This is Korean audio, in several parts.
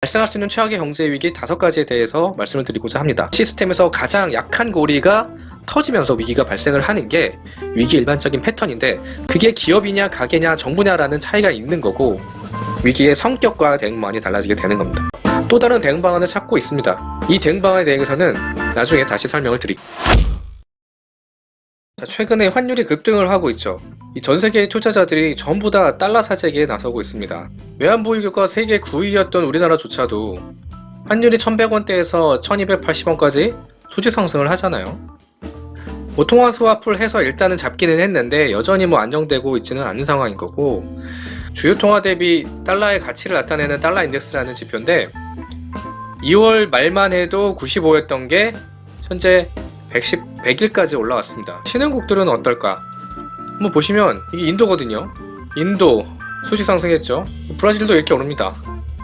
발생할 수 있는 최악의 경제 위기 5가지에 대해서 말씀을 드리고자 합니다. 시스템에서 가장 약한 고리가 터지면서 위기가 발생을 하는 게 위기의 일반적인 패턴인데, 그게 기업이냐 가게냐 정부냐라는 차이가 있는 거고, 위기의 성격과 대응방안이 달라지게 되는 겁니다. 또 다른 대응 방안을 찾고 있습니다. 이 대응 방안에 대해서는 나중에 다시 설명을 드릴게요. 최근에 환율이 급등을 하고 있죠. 이 전 세계의 투자자들이 전부 다 달러 사재기에 나서고 있습니다. 외환보유고가 세계 9위였던 우리나라조차도 환율이 1100원대에서 1280원까지 수지 상승을 하잖아요. 통화 스왑을 해서 일단은 잡기는 했는데 여전히 안정되고 있지는 않은 상황인 거고, 주요 통화 대비 달러의 가치를 나타내는 달러 인덱스라는 지표인데 2월 말만 해도 95였던 게 현재 100일까지 올라왔습니다. 신흥국들은 어떨까? 한번 보시면 이게 인도거든요. 인도 수지 상승했죠. 브라질도 이렇게 오릅니다.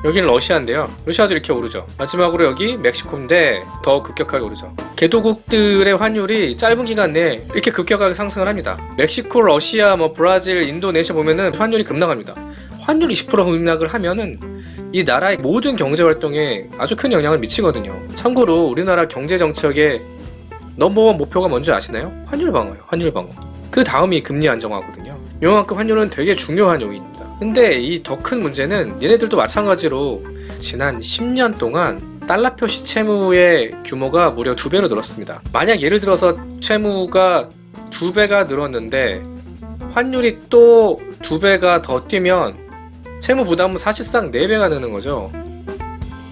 여기는 러시아인데요. 러시아도 이렇게 오르죠. 마지막으로 여기 멕시코인데 더 급격하게 오르죠. 개도국들의 환율이 짧은 기간 내에 이렇게 급격하게 상승을 합니다. 멕시코, 러시아, 브라질, 인도네시아 보면은 환율이 급락합니다. 환율 20% 급락을 하면은 이 나라의 모든 경제 활동에 아주 큰 영향을 미치거든요. 참고로 우리나라 경제 정책의 넘버원 목표가 뭔지 아시나요? 환율 방어예요. 환율 방어. 그 다음이 금리 안정화거든요. 요만큼 환율은 되게 중요한 요인입니다. 근데 이 더 큰 문제는 얘네들도 마찬가지로 지난 10년 동안 달러표 시채무의 규모가 무려 2배로 늘었습니다. 만약 예를 들어서 채무가 2배가 늘었는데 환율이 또 2배가 더 뛰면 채무 부담은 사실상 4배가 느는 거죠.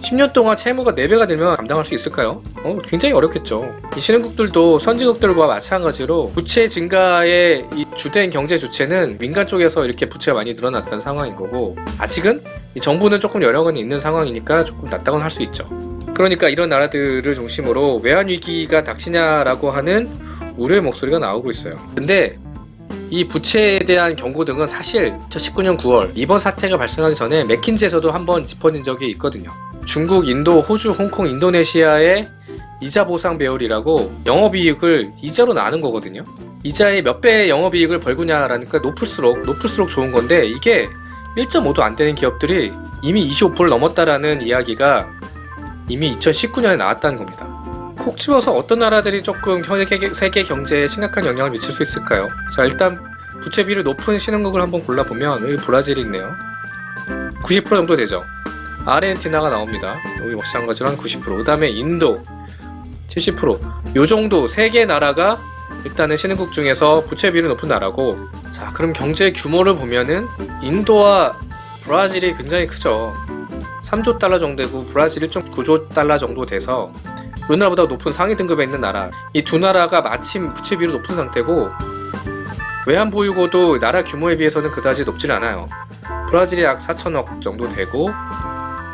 10년 동안 채무가 4배가 되면 감당할 수 있을까요? 굉장히 어렵겠죠. 이 신흥국들도 선진국들과 마찬가지로 부채 증가의 이 주된 경제 주체는 민간 쪽에서 이렇게 부채가 많이 늘어났던 상황인 거고, 아직은 이 정부는 조금 여력은 있는 상황이니까 조금 낫다고는 할 수 있죠. 그러니까 이런 나라들을 중심으로 외환위기가 닥치냐라고 하는 우려의 목소리가 나오고 있어요. 근데 이 부채에 대한 경고 등은 사실 2019년 9월 이번 사태가 발생하기 전에 맥킨지에서도 한번 짚어진 적이 있거든요. 중국, 인도, 호주, 홍콩, 인도네시아의 이자 보상 배율이라고 영업이익을 이자로 나눈 거거든요. 이자의 몇 배의 영업이익을 벌구냐라니까 높을수록 좋은 건데, 이게 1.5도 안 되는 기업들이 이미 25%를 넘었다라는 이야기가 이미 2019년에 나왔다는 겁니다. 콕 집어서 어떤 나라들이 조금 세계 경제에 심각한 영향을 미칠 수 있을까요? 자, 일단 부채 비율이 높은 신흥국을 한번 골라보면 여기 브라질이 있네요. 90% 정도 되죠. 아르헨티나가 나옵니다. 여기 마찬가지로 한 90%. 그 다음에 인도 70%. 요 정도 3개 나라가 일단은 신흥국 중에서 부채 비율이 높은 나라고, 자, 그럼 경제 규모를 보면은 인도와 브라질이 굉장히 크죠. 3조 달러 정도 되고 브라질이 좀 9조 달러 정도 돼서 우리나라보다 높은 상위 등급에 있는 나라, 이 두 나라가 마침 부채 비율이 높은 상태고, 외환 보유고도 나라 규모에 비해서는 그다지 높질 않아요. 브라질이 약 4천억 정도 되고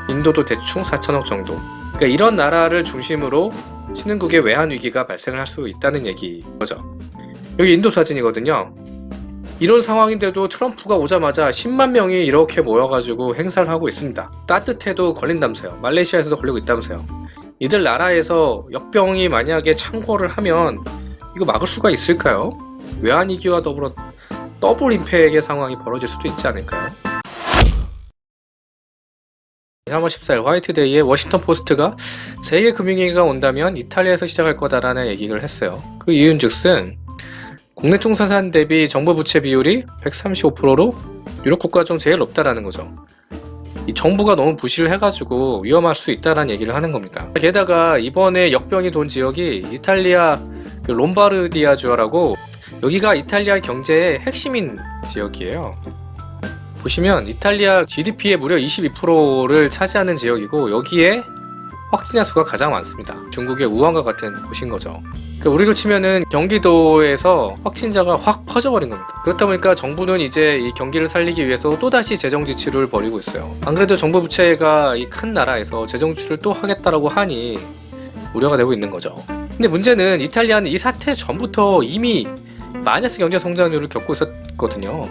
인도도 대충 4천억 정도. 그러니까 이런 나라를 중심으로 신흥국의 외환 위기가 발생을 할 수 있다는 얘기죠. 여기 인도 사진이거든요. 이런 상황인데도 트럼프가 오자마자 10만 명이 이렇게 모여가지고 행사를 하고 있습니다. 따뜻해도 걸린다면서요. 말레이시아에서도 걸리고 있다면서요. 이들 나라에서 역병이 만약에 창궐을 하면 이거 막을 수가 있을까요? 외환위기와 더불어 더블 임팩의 상황이 벌어질 수도 있지 않을까요? 3월 14일 화이트데이에 워싱턴 포스트가 세계 금융위기가 온다면 이탈리아에서 시작할 거다라는 얘기를 했어요. 그 이유는즉슨 국내 총자산 대비 정부 부채 비율이 135%로 유럽 국가 중 제일 높다라는 거죠. 이 정부가 너무 부실을 해가지고 위험할 수 있다라는 얘기를 하는 겁니다. 게다가 이번에 역병이 돈 지역이 이탈리아 롬바르디아 주라고, 여기가 이탈리아 경제의 핵심인 지역이에요. 보시면 이탈리아 GDP의 무려 22%를 차지하는 지역이고, 여기에 확진자 수가 가장 많습니다. 중국의 우한과 같은 곳인 거죠. 그러니까 우리로 치면은 경기도에서 확진자가 확 퍼져버린 겁니다. 그렇다 보니까 정부는 이제 이 경기를 살리기 위해서 또다시 재정 지출을 벌이고 있어요. 안 그래도 정부 부채가 이 큰 나라에서 재정 지출을 또 하겠다라고 하니 우려가 되고 있는 거죠. 근데 문제는 이탈리아는 이 사태 전부터 이미 마이너스 경제 성장률을 겪고 있었거든요.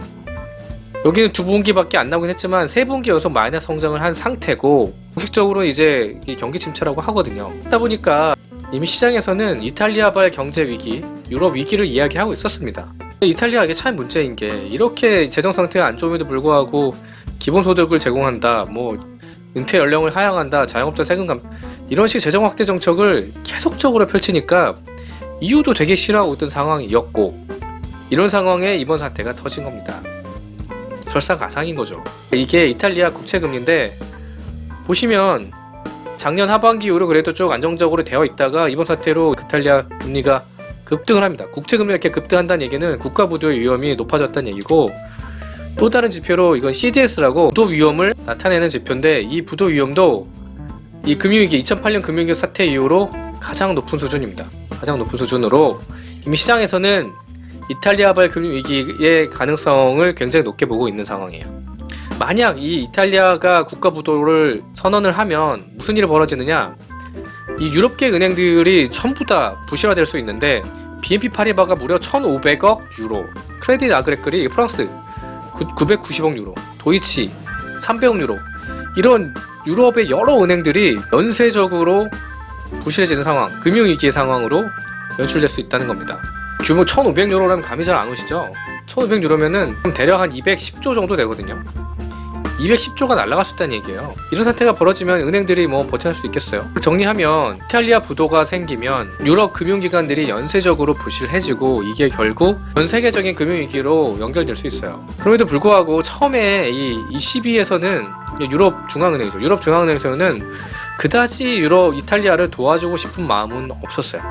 여기는 2분기밖에 안 나오긴 했지만 3분기 연속 마이너스 성장을 한 상태고, 공식적으로 이제 경기 침체라고 하거든요. 그러다 보니까 이미 시장에서는 이탈리아발 경제 위기, 유럽 위기를 이야기하고 있었습니다. 이탈리아 이게 참 문제인 게, 이렇게 재정 상태가 안 좋음에도 불구하고 기본소득을 제공한다, 은퇴 연령을 하향한다, 자영업자 세금 감 이런 식 재정 확대 정책을 계속적으로 펼치니까 이유도 되게 싫어하고 있던 상황이었고, 이런 상황에 이번 사태가 터진 겁니다. 설상가상인 거죠. 이게 이탈리아 국채금리인데, 보시면 작년 하반기 이후로 그래도 쭉 안정적으로 되어 있다가 이번 사태로 이탈리아 금리가 급등을 합니다. 국채금리가 이렇게 급등한다는 얘기는 국가 부도의 위험이 높아졌다는 얘기고, 또 다른 지표로 이건 CDS라고 부도 위험을 나타내는 지표인데, 이 부도 위험도 이 금융위기 2008년 금융위기 사태 이후로 가장 높은 수준입니다. 가장 높은 수준으로 이미 시장에서는 이탈리아발 금융위기의 가능성을 굉장히 높게 보고 있는 상황이에요. 만약 이 이탈리아가 국가 부도를 선언을 하면 무슨 일이 벌어지느냐, 이 유럽계 은행들이 전부 다 부실화될 수 있는데, BNP 파리바가 무려 1,500억 유로, 크레딧 아그레클이 프랑스 990억 유로, 도이치 300억 유로, 이런 유럽의 여러 은행들이 연쇄적으로 부실해지는 상황, 금융위기의 상황으로 연출될 수 있다는 겁니다. 규모 1,500유로라면 감이 잘 안 오시죠? 1,500유로면은 대략 한 210조 정도 되거든요. 210조가 날아갈 수 있다는 얘기예요. 이런 사태가 벌어지면 은행들이 뭐 버텨낼 수 있겠어요? 정리하면 이탈리아 부도가 생기면 유럽 금융기관들이 연쇄적으로 부실해지고, 이게 결국 전 세계적인 금융위기로 연결될 수 있어요. 그럼에도 불구하고 처음에 이 ECB에서는, 유럽 중앙은행이죠. 유럽 중앙은행에서는 그다지 이탈리아를 도와주고 싶은 마음은 없었어요.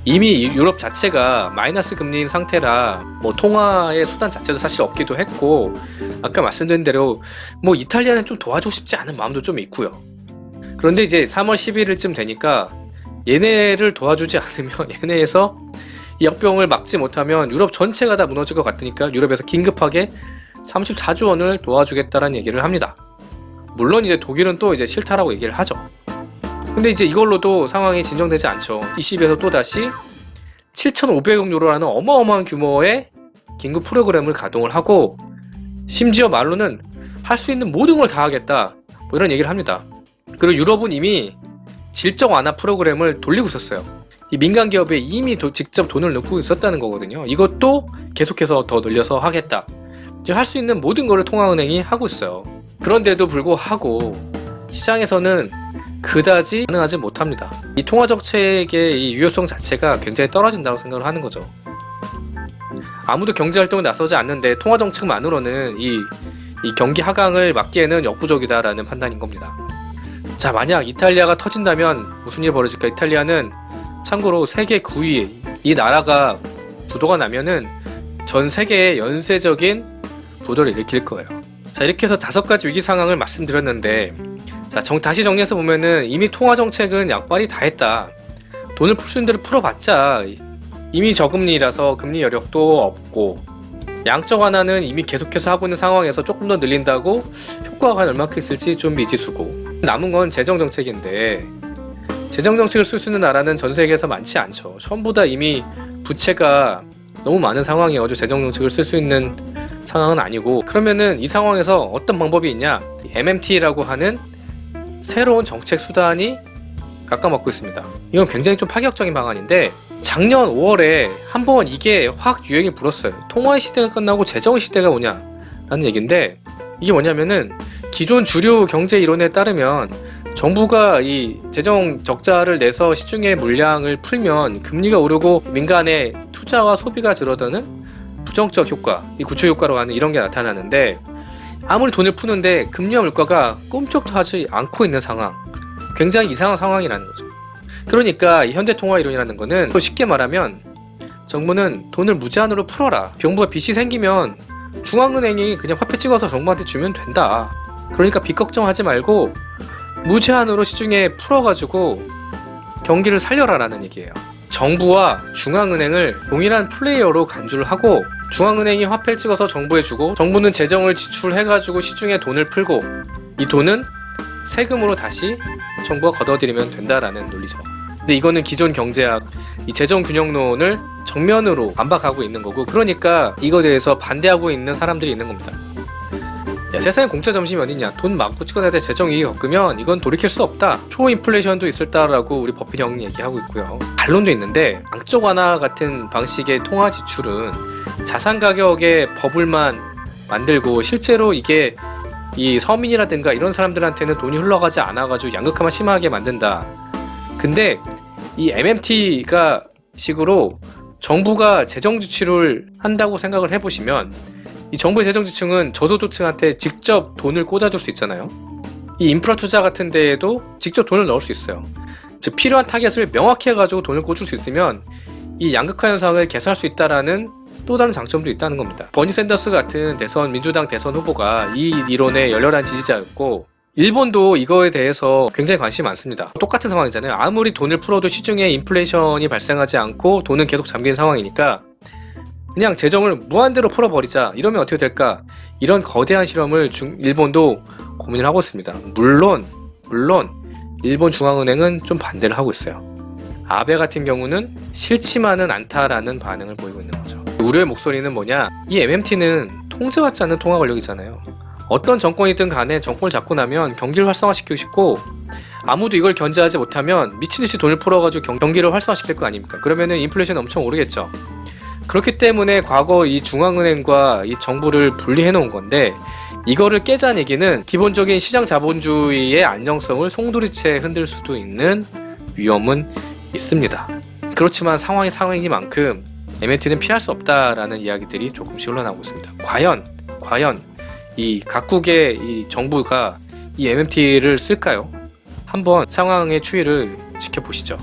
이미 유럽 자체가 마이너스 금리인 상태라 뭐 통화의 수단 자체도 사실 없기도 했고, 아까 말씀드린 대로 뭐 이탈리아는 좀 도와주고 싶지 않은 마음도 좀 있고요. 그런데 이제 3월 11일쯤 되니까 얘네를 도와주지 않으면, 얘네에서 이 역병을 막지 못하면 유럽 전체가 다 무너질 것 같으니까 유럽에서 긴급하게 34조 원을 도와주겠다라는 얘기를 합니다. 물론 이제 독일은 또 이제 싫다라고 얘기를 하죠. 근데 이제 이걸로도 상황이 진정되지 않죠. ECB에서 또다시 7,500억 유로라는 어마어마한 규모의 긴급 프로그램을 가동을 하고, 심지어 말로는 할 수 있는 모든 걸 다 하겠다, 뭐 이런 얘기를 합니다. 그리고 유럽은 이미 질적 완화 프로그램을 돌리고 있었어요. 이 민간 기업에 이미 직접 돈을 넣고 있었다는 거거든요. 이것도 계속해서 더 늘려서 하겠다. 할 수 있는 모든 거를 통화은행이 하고 있어요. 그런데도 불구하고 시장에서는 그다지 가능하지 못합니다. 이 통화정책의 이 유효성 자체가 굉장히 떨어진다고 생각을 하는 거죠. 아무도 경제활동에 나서지 않는데 통화정책만으로는 이 경기 하강을 막기에는 역부족이다라는 판단인 겁니다. 자, 만약 이탈리아가 터진다면 무슨 일이 벌어질까? 이탈리아는 참고로 세계 9위, 이 나라가 부도가 나면은 전 세계에 연쇄적인 부도를 일으킬 거예요. 자, 이렇게 해서 5가지 위기 상황을 말씀드렸는데, 자, 다시 정리해서 보면은 이미 통화정책은 약발이 다 했다. 돈을 풀 수 있는 대로 풀어봤자 이미 저금리라서 금리 여력도 없고, 양적 완화는 이미 계속해서 하고 있는 상황에서 조금 더 늘린다고 효과가 과연 얼마큼 있을지 좀 미지수고, 남은 건 재정정책인데, 재정정책을 쓸 수 있는 나라는 전 세계에서 많지 않죠. 전부 다 이미 부채가 너무 많은 상황이어서 재정정책을 쓸 수 있는 상황은 아니고, 그러면은 이 상황에서 어떤 방법이 있냐? MMT라고 하는 새로운 정책 수단이 깎아먹고 있습니다. 이건 굉장히 좀 파격적인 방안인데, 작년 5월에 한번 이게 확 유행이 불었어요. 통화의 시대가 끝나고 재정의 시대가 오냐라는 얘기인데, 이게 뭐냐면은 기존 주류 경제 이론에 따르면 정부가 이 재정 적자를 내서 시중의 물량을 풀면 금리가 오르고 민간의 투자와 소비가 줄어드는 부정적 효과, 이 구축 효과로 하는 이런 게 나타나는데, 아무리 돈을 푸는데 금리와 물가가 꼼짝도 하지 않고 있는 상황, 굉장히 이상한 상황이라는 거죠. 그러니까 이 현대통화 이론이라는 거는 쉽게 말하면 정부는 돈을 무제한으로 풀어라. 정부가 빚이 생기면 중앙은행이 그냥 화폐 찍어서 정부한테 주면 된다. 그러니까 빚 걱정하지 말고 무제한으로 시중에 풀어가지고 경기를 살려라라는 얘기예요. 정부와 중앙은행을 동일한 플레이어로 간주를 하고, 중앙은행이 화폐를 찍어서 정부에 주고, 정부는 재정을 지출해가지고 시중에 돈을 풀고, 이 돈은 세금으로 다시 정부가 걷어들이면 된다라는 논리죠. 근데 이거는 기존 경제학, 이 재정균형론을 정면으로 반박하고 있는 거고, 그러니까 이거에 대해서 반대하고 있는 사람들이 있는 겁니다. 야, 세상에 공짜 점심이 어딨냐? 돈 많고 찍어내야 돼 재정위기 겪으면 이건 돌이킬 수 없다. 초인플레이션도 있을다라고 우리 버핏 형이 얘기하고 있고요. 반론도 있는데, 양적 완화 같은 방식의 통화 지출은 자산 가격의 버블만 만들고, 실제로 이게 이 서민이라든가 이런 사람들한테는 돈이 흘러가지 않아가지고 양극화만 심하게 만든다. 근데 이 MMT가 식으로 정부가 재정 지출을 한다고 생각을 해보시면 이 정부의 재정 지출은 저소득층한테 직접 돈을 꽂아줄 수 있잖아요. 이 인프라 투자 같은 데에도 직접 돈을 넣을 수 있어요. 즉 필요한 타겟을 명확히 해가지고 돈을 꽂을 수 있으면 이 양극화 현상을 개선할 수 있다라는 또 다른 장점도 있다는 겁니다. 버니 샌더스 같은 민주당 대선 후보가 이 이론의 열렬한 지지자였고 일본도 이거에 대해서 굉장히 관심이 많습니다. 똑같은 상황이잖아요. 아무리 돈을 풀어도 시중에 인플레이션이 발생하지 않고 돈은 계속 잠긴 상황이니까 그냥 재정을 무한대로 풀어버리자. 이러면 어떻게 될까? 이런 거대한 실험을 일본도 고민을 하고 있습니다. 물론 일본 중앙은행은 좀 반대를 하고 있어요. 아베 같은 경우는 싫지만은 않다라는 반응을 보이고 있는 거죠. 우려의 목소리는 뭐냐? 이 MMT는 통제받지 않는 통화 권력이잖아요. 어떤 정권이든 간에 정권을 잡고 나면 경기를 활성화시키고 싶고 아무도 이걸 견제하지 못하면 미친듯이 돈을 풀어가지고 경기를 활성화시킬 거 아닙니까? 그러면은 인플레이션이 엄청 오르겠죠. 그렇기 때문에 과거 이 중앙은행과 이 정부를 분리해 놓은 건데 이거를 깨자는 얘기는 기본적인 시장 자본주의의 안정성을 송두리째 흔들 수도 있는 위험은 있습니다. 그렇지만 상황이니만큼 MMT는 피할 수 없다라는 이야기들이 조금씩 흘러나오고 있습니다. 과연 이 각국의 이 정부가 이 MMT를 쓸까요? 한번 상황의 추이를 지켜보시죠.